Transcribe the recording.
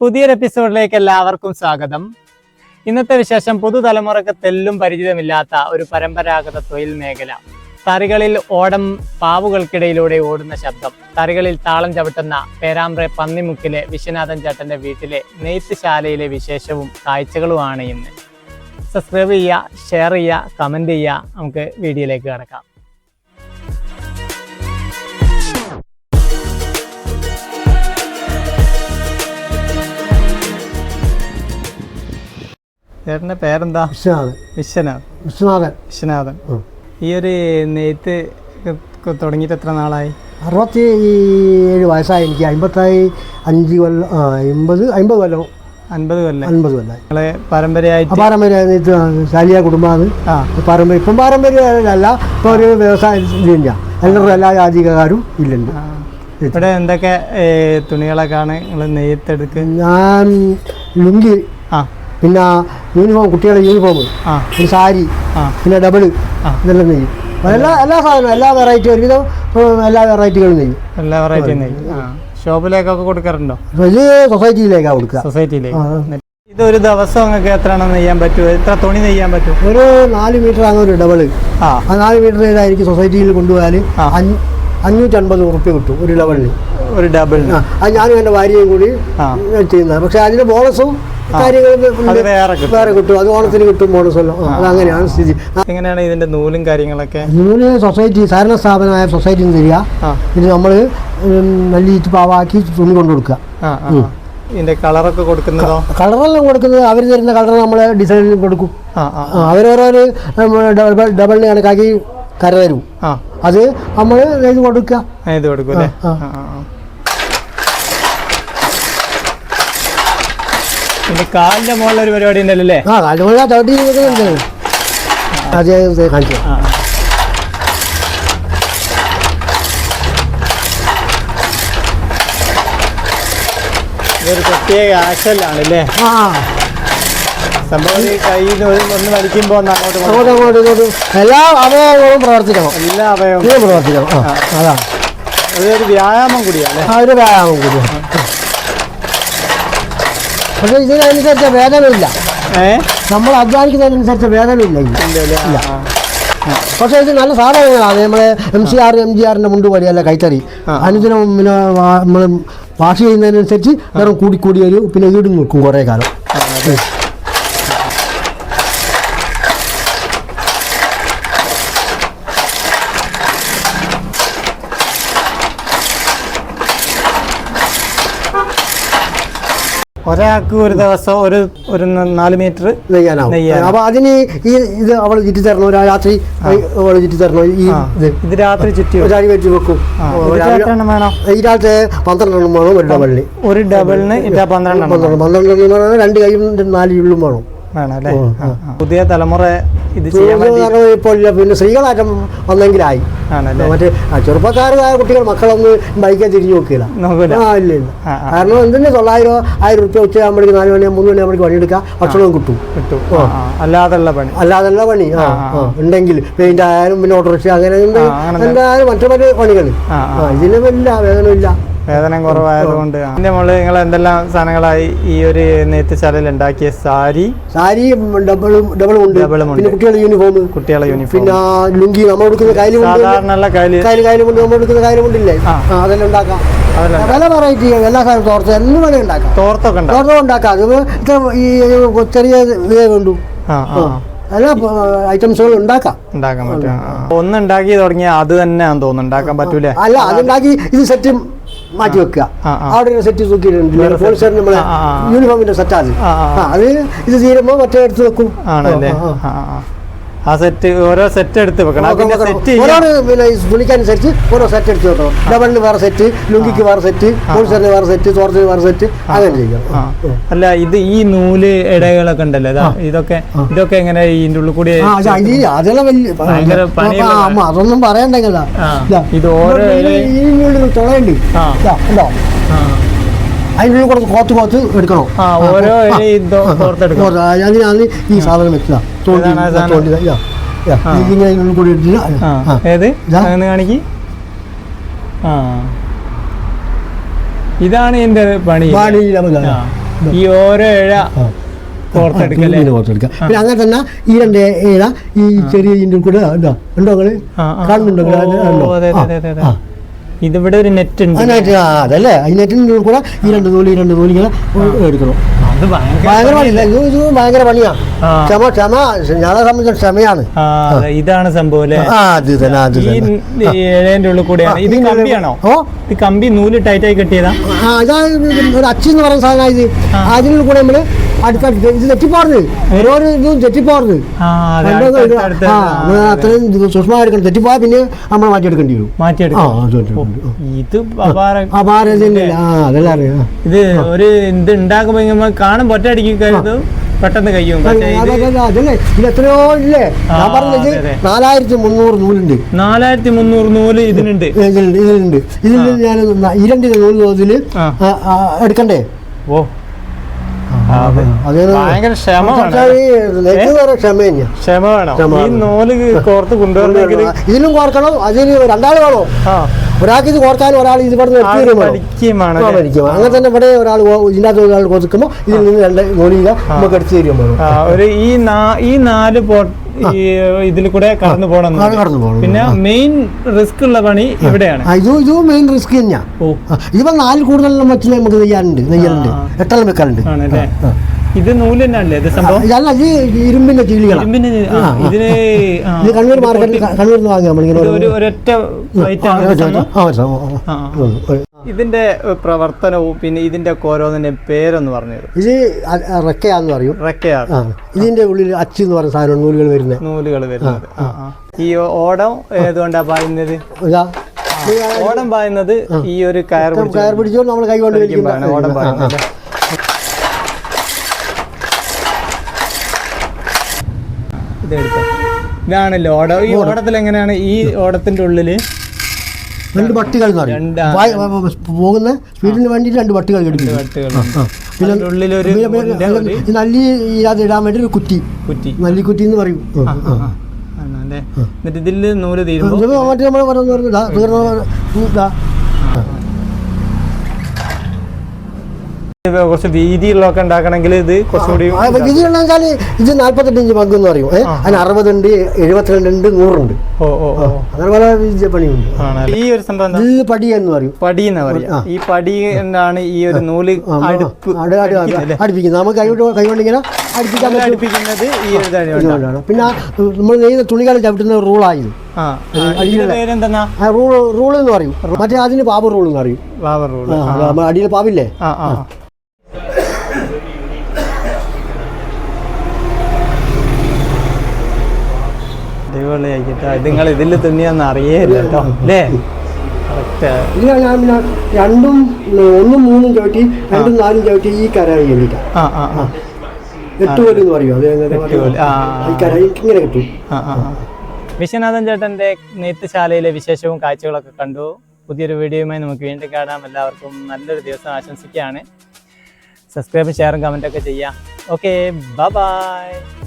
പുതിയൊരു എപ്പിസോഡിലേക്ക് എല്ലാവർക്കും സ്വാഗതം. ഇന്നത്തെ വിശേഷം പുതുതലമുറക്ക് തെല്ലും പരിചിതമില്ലാത്ത ഒരു പരമ്പരാഗത തൊഴിൽ മേഖല. തറികളിൽ ഓടം പാവുകൾക്കിടയിലൂടെ ഓടുന്ന ശബ്ദം. തറികളിൽ താളം ചവിട്ടുന്ന പേരാമ്പ്ര പന്നിമുക്കിലെ വിശ്വനാഥൻ ചേട്ടന്റെ വീട്ടിലെ നെയ്ത്ത് ശാലയിലെ വിശേഷവും കാഴ്ചകളുമാണ് ഇന്ന്. സബ്സ്ക്രൈബ് ചെയ്യുക, ഷെയർ ചെയ്യുക, കമന്റ് ചെയ്യുക. നമുക്ക് വീഡിയോയിലേക്ക് കടക്കാം. ചേട്ടൻ്റെ പേരെന്താ? വിശ്വനാഥൻ. ഈ ഒരു നെയ്ത്ത് തുടങ്ങിയിട്ട് എത്ര നാളായി? 67 വയസ്സായി. എനിക്ക് 55 കൊല്ലം 50 കൊല്ലം. നിങ്ങളെ പാരമ്പര്യമായിട്ട് നെയ്ത്ത് ശാലിയ കുടുംബമാണ്. ഇപ്പം പാരമ്പര്യമല്ല, ഇപ്പം ഒരു വ്യവസായം തന്നെയാണ്. എല്ലാ ജാതികാരും ഇല്ലുണ്ട്. ഇവിടെ എന്തൊക്കെ തുണികളൊക്കെയാണ് നിങ്ങൾ നെയ്ത്തെടുക്കുക? ഞാൻ ലുങ്കി, പിന്നെ യൂണിഫോം, കുട്ടികളുടെ യൂണിഫോം, പിന്നെ സാരി, പിന്നെ ഡബിള്, ഇതെല്ലാം നെയ്യും. എല്ലാ സാധനവും, എല്ലാ വെറൈറ്റി, ഒരുവിധം എല്ലാ വെറൈറ്റികളും നെയ്യും. എല്ലാ വെറൈറ്റിയും നെയ്യും. ഷോപ്പിലേക്കൊക്കെ കൊടുക്കാറുണ്ടോ? വലിയ സൊസൈറ്റിയിലേക്കാണ് കൊടുക്കുക. സൊസൈറ്റിയിലേക്ക്. ഇതൊരു ദിവസം നിങ്ങൾക്ക് എത്ര നെയ്യാൻ പറ്റും? എത്ര തുണി നെയ്യാൻ പറ്റും? ഒരു 4 മീറ്റർ ആണ് ഒരു ഡബിള്. ആ 4 മീറ്റർ ചെയ്തായിരിക്കും സൊസൈറ്റിയിൽ കൊണ്ടുപോയാൽ 550 ഉറുപ്പ്യ കിട്ടും ഒരു ഡബിളിന്. ഒരു ഡബിളിന് അത് ഞാനും എൻ്റെ ഭാര്യയും കൂടി ചെയ്യുന്നത്. പക്ഷെ അതിന് ബോണസും കാര്യങ്ങളും വേറെ കിട്ടും. അത് ഓണത്തിന് കിട്ടും ബോണസല്ലോ. അതങ്ങനെയാണ് സ്ഥിതി. എങ്ങനെയാണ് ഇതിന്റെ നൂലും കാര്യങ്ങളൊക്കെ? നൂല് സൊസൈറ്റി, സഹകരണ സ്ഥാപനമായ സൊസൈറ്റിയിൽ നിന്ന് തരിക. ഇത് നമ്മൾ നല്ല പാവാക്കി തുണി കൊണ്ടു കൊടുക്കുക. ഇതിന്റെ കളറൊക്കെ കൊടുക്കുന്നതോ? കളറെല്ലാം കൊടുക്കുന്നത് അവർ തരുന്ന കളർ നമ്മൾ ഡിസൈനിൽ കൊടുക്കും. അവരോരോ ഡബിളിന് കണക്കാക്കി കര തരും. അത് നമ്മൾ ഇത് കൊടുക്കുക. കാലിന്റെ മുകളിൽ ഒരു പരിപാടി ഉണ്ടല്ലേ? കാലിന്റെ മുകളിൽ ചവിട്ടി അത് കാണിച്ചു. ഇതൊരു പ്രത്യേക ആക്ഷനിലാണല്ലേ സംഭവം. കയ്യിൽ ഒന്ന് വലിക്കുമ്പോൾ അങ്ങോട്ടും എല്ലാ അവയവങ്ങളും പ്രവർത്തിക്കണം. എല്ലാ അവയവങ്ങളും പ്രവർത്തിക്കണം. അതാണ് അതൊരു വ്യായാമം കൂടിയാണ്. ഒരു വ്യായാമം കൂടിയാണ്. പക്ഷെ ഇതിനനുസരിച്ച് വേദനയില്ല. നമ്മൾ അധ്വാനിക്കുന്നതിനനുസരിച്ച് വേദനയില്ല. ഇല്ല. പക്ഷെ ഇത് നല്ല സാധനങ്ങളാണ്. നമ്മളെ MCR MGRന്റെ മുണ്ട് പടിയല്ല കൈത്തറി. അനുദിനം പിന്നെ നമ്മൾ വാഷ് ചെയ്യുന്നതിനനുസരിച്ച് നിറം കൂടി ഒരു പിന്നെ ഈട് നിൽക്കും കുറേ കാലം. ഒരാൾക്ക് ഒരു ദിവസം ഒരു 4 മീറ്റർ നെയ്യാനാവും. അപ്പൊ അതിന് ഇത് അവൾ ചുറ്റി തരണോ? രാത്രി അവൾ ചുറ്റി തരണോ? ഇത് രാത്രി ചുറ്റി വെക്കും. വേണം. ഈ രാത്രി 12 എണ്ണം വേണം ഒരു ഡബിളിന്. ഒരു ഡബിളിന് 12 2 കൈയും 4 ഉള്ളും വേണം. പുതിയ തലമുറ ഇത് ഇപ്പോൾ പിന്നെ സ്ത്രീകളാറ്റം വന്നെങ്കിലായി. മറ്റേ ചെറുപ്പക്കാരായ കുട്ടികൾ മക്കളൊന്നും ബൈക്കെ തിരിഞ്ഞു നോക്കില്ല. ഇല്ല. കാരണം എന്തിന് 900-1000 ഉറുപ്പ്യ ഉച്ചയാകുമ്പോഴേക്ക് 4 മണി 3 മണിയാകുമ്പോഴേക്ക് പണിയെടുക്കുക, ഭക്ഷണവും കിട്ടും. അല്ലാതുള്ള പണി ഉണ്ടെങ്കിൽ പെയിന്റ് ആയാലും പിന്നെ ഓട്ടോറിക്ഷ അങ്ങനെ എന്തായാലും മറ്റു പണികൾ ഇതിന് വലിയ വേദനയില്ല. വേതനം കുറവായതുകൊണ്ട്. അതിന്റെ മുകളിൽ നിങ്ങൾ എന്തെല്ലാം സാധനങ്ങളായി ഈ ഒരു നെയ്ത്തുശാലയിൽ ഉണ്ടാക്കിയ? സാരി ഡബിളും ഉണ്ട്. പിന്നെ കുട്ടികളുടെ യൂണിഫോം, പിന്നെ ലുങ്കി, നമ്മൾ കൊടുക്കുന്ന സാധാരണ കയ്യിലുമുണ്ട്, നമ്മൾ കൊടുക്കുന്ന കയ്യിലുമുണ്ടില്ലേ, അതെല്ലാം ഉണ്ടാക്കാം. പല വെറൈറ്റി എല്ലാ സാധനവും തോർത്ത് എല്ലാം വേണേ ഉണ്ടാക്കാം. തോർത്തൊക്കെ ഉണ്ടാക്കാം. അത് ഈ ചെറിയ ഇതേ വേണ്ടു. എല്ലാ ഐറ്റംസുകളും ഉണ്ടാക്കാൻ പറ്റും. ഒന്നുണ്ടാക്കി തുടങ്ങിയാൽ അത് തന്നെ തോന്നുന്നു ഉണ്ടാക്കാൻ പറ്റൂലേ? അല്ല, അതുണ്ടാക്കി ഇത് സെറ്റ് മാറ്റി വെക്കുക. അവിടെ ഒരു സെറ്റ് തൂക്കിയിട്ടുണ്ട്. നമ്മളെ യൂണിഫോമിന്റെ സെറ്റാണ് അത്. ഇത് തീരുമ്പോൾ മറ്റേ എടുത്ത് വെക്കും. ആ സെറ്റ് ഓരോ സെറ്റ് എടുത്ത് വെക്കണം. പിന്നെ തുണിക്കനുസരിച്ച് ഓരോ സെറ്റ് എടുത്ത് വെക്കണം. ഡബിളിന് വേറെ സെറ്റ്, ലുങ്കിക്ക് വേറെ സെറ്റ്, ഹോൾസെറിന് വേറെ സെറ്റ്, തോർത്തിന് വേറെ സെറ്റ്, അങ്ങനെ ചെയ്യണം. അല്ല, ഇത് ഈ നൂല് ഇടകളൊക്കെ ഉണ്ടല്ലോ, ഇതൊക്കെ എങ്ങനെ ഇതിന്റെ ഉള്ളിൽ കൂടി? അതെല്ലാം വലിയ അതൊന്നും പറയണ്ടെങ്കില. ഇത് ഓരോ തുളയുണ്ട്. അതിനുള്ളിൽ കുറച്ച് കോത്ത് എടുക്കണോ? അതിനാണ് ഈ സാധനം വെക്കുക. ഇതാണ് എന്റെ പണി. ഈ ഓരോ ഇഴ കോർത്തെടുക്കല്ലേ? കോർത്തെടുക്കുക. പിന്നെ അങ്ങനെ തന്നെ ഈ 2 ഇഴ ഈ ചെറിയ ഇതിൻ്റെ കൂടെ ഉണ്ടോ നിങ്ങള് കാണുന്നുണ്ടോ? ഇതിവിടെ ഒരു നെറ്റ് ഉണ്ട്. അതല്ലേ ഈ നെറ്റിൻ്റെ കൂടെ ഈ 2 നൂല് ഇങ്ങനെ എടുക്കണം. അത് ഭയങ്കര പണിയില്ല, ഇത് ഭയങ്കര പണിയാണ്. ക്ഷമ ഞങ്ങളെ സംബന്ധിച്ച ക്ഷമയാണ്. ഇതാണ് സംഭവം അല്ലേ? ഏഴേന്റെ ഉള്ളിൽ കൂടെയാണ്. ഇത് കമ്പിയാണോ? ഇത് കമ്പി നൂല് ടൈറ്റ് ആയി കെട്ടിയതാ? ഇതാ ഒരു അച്ചി എന്ന് പറയുന്ന സാധനം. ഇത് അതിനുള്ള കൂടെ നമ്മള് അടുത്തടുത്ത് ഇത് തെറ്റിപ്പോറുന്നത്, ഓരോരോ ഇതും തെറ്റിപ്പോറുന്നത്. അത്രയും സൂക്ഷ്മമായി എടുക്കണം. തെറ്റിപ്പോയാൽ പിന്നെ നമ്മൾ മാറ്റിയെടുക്കേണ്ടി വരും. ഇത് അതെല്ലാം അറിയാം. ഇത് ഒരു ഇത് ഉണ്ടാക്കുമ്പോ കാണും ഒറ്റയടിക്ക് പെട്ടെന്ന് കഴിയും. അതല്ലേ ഇത് എത്രയോ ഇല്ലേ? ഞാൻ പറഞ്ഞത് 4300 നൂലുണ്ട്. 4300 നൂല് ഇതിനുണ്ട്. ഇതിൽ ഞാൻ 2 നൂല് ഇതില് എടുക്കണ്ടേ? ഓ ഭയങ്കര ക്ഷമ വേണം. ഈ നൂല് കോർത്ത് കൊണ്ടുവരണമെങ്കിൽ ഇതിലും കോർക്കണം. അതിന് 2 ആൾ വേണോ? ഒരാൾക്ക് ഇത് കോർക്കാനും ഒരാൾ ഇത് ഇവിടെ പഠിക്കും. അങ്ങനെ തന്നെ ഇവിടെ ഒരാൾ ഇതിനകത്ത് ഒരാൾ കൊടുക്കുമ്പോൾ ഇതിൽ നിന്ന് 2 നൂലിക നമുക്ക് എടുത്തു തരുമ്പോൾ ഒരു ഈ 4 ഇതിൽ കൂടെ കടന്നു പോകണം. പിന്നെ മെയിൻ റിസ്ക് ഉള്ള പണി ഇവിടെയാണ്. ഇത് മെയിൻ റിസ്ക് തന്നെയാണ്. ഇതിപ്പോ 4 കൂടുതലെല്ലാം വെച്ചില്ല നമുക്ക് നെയ്യാറുണ്ട്. 8 വെക്കാറുണ്ട്. ഇത് നൂല് തന്നെയല്ലേ ഇത് സംഭവം? ഇരുമ്പിന്റെ ചീലികളാണ്. ഇതിന് കണ്ണൂർ മാർക്കറ്റിൽ കണ്ണൂരിൽ നിന്ന് വാങ്ങിയാൽ ഒരൊറ്റ ഇതിന്റെ പ്രവർത്തനവും പിന്നെ ഇതിന്റെ ഓരോന്നിന്റെ പേരൊന്ന് പറഞ്ഞു തരും. ഇത് റെക്കയാന്ന് പറയും. ഇതിന്റെ ഉള്ളിൽ അച്ച് എന്ന് പറയുന്ന സാധനം നൂലുകൾ വരുന്നത്. ഈ ഓടം ഏതുകൊണ്ടാ പായുന്നത്? ഓടം പായുന്നത് ഈ ഒരു കയർ പിടിച്ചോ നമ്മൾ കൈ കൊണ്ട് ഓടം പായുന്നത്. ഇതാണല്ലോ ഓടം. ഈ ഓടത്തിൽ എങ്ങനെയാണ്? ഈ ഓടത്തിന്റെ ഉള്ളില് 2 പട്ടികൾ പോകുന്ന സ്പീഡിന് വേണ്ടി 2 പട്ടികൾ പിന്നെ നല്ലി ഇടാൻ വേണ്ടി ഒരു കുറ്റി നല്ലിക്കുറ്റി എന്ന് പറയും. എന്നിട്ട് ഇതില് നൂല് തീരുമ്പോ കുറച്ച് വീതിയുള്ളതൊക്കെ ഉണ്ടാക്കണമെങ്കിൽ ഇത് കുറച്ചുകൂടി വീതിയുള്ള വെച്ചാൽ ഇത് 48 ഇഞ്ച് മഗ് എന്ന് പറയും. അതിന് 60 ഉണ്ട്, 72 ഉണ്ട്, 100 ഉണ്ട്. അങ്ങനെ പല പണിയുണ്ട്. ഈ ഒരു സംഭവം പടി എന്ന് പറയും. പടി എന്ന് പറയും. ഈ പടി എന്നാണ് ഈ ഒരു നൂല് അടുപ്പിക്കുന്നത്. നമുക്ക് കൈകൊണ്ടിങ്ങനെ അടുപ്പിക്കുന്നത് ഈ ഒരു. പിന്നെ നമ്മൾ നെയ്യുന്ന തുണികൾ ചവിട്ടുന്ന റൂളായി. റൂൾ എന്ന് പറയും. മറ്റേ അതിന് പാവർ റൂൾ എന്ന് പറയും. അടിയിൽ പാവില്ലേ? നിങ്ങൾ ഇതിൽ തുന്നിയാന്ന് അറിയേയില്ല കേട്ടോ അല്ലേ? ഇല്ല, ഞാൻ പിന്നെ 2ഉം 1ഉം 3ഉം ചവിട്ടി 2ഉം 4ഉം ചവിട്ടി ഈ കര കഴിഞ്ഞിട്ടാ 8 കോല് എന്ന് പറയും. ഇങ്ങനെ കിട്ടും. വിശ്വനാഥൻ ചേട്ടന്റെ നെയ്ത്തുശാലയിലെ വിശേഷവും കാഴ്ചകളൊക്കെ കണ്ടു. പുതിയൊരു വീഡിയോയുമായി നമുക്ക് വീണ്ടും കാണാം. എല്ലാവർക്കും നല്ലൊരു ദിവസം ആശംസിക്കുകയാണ്. സബ്സ്ക്രൈബും ഷെയറും കമൻറ്റൊക്കെ ചെയ്യാം. Okay, by.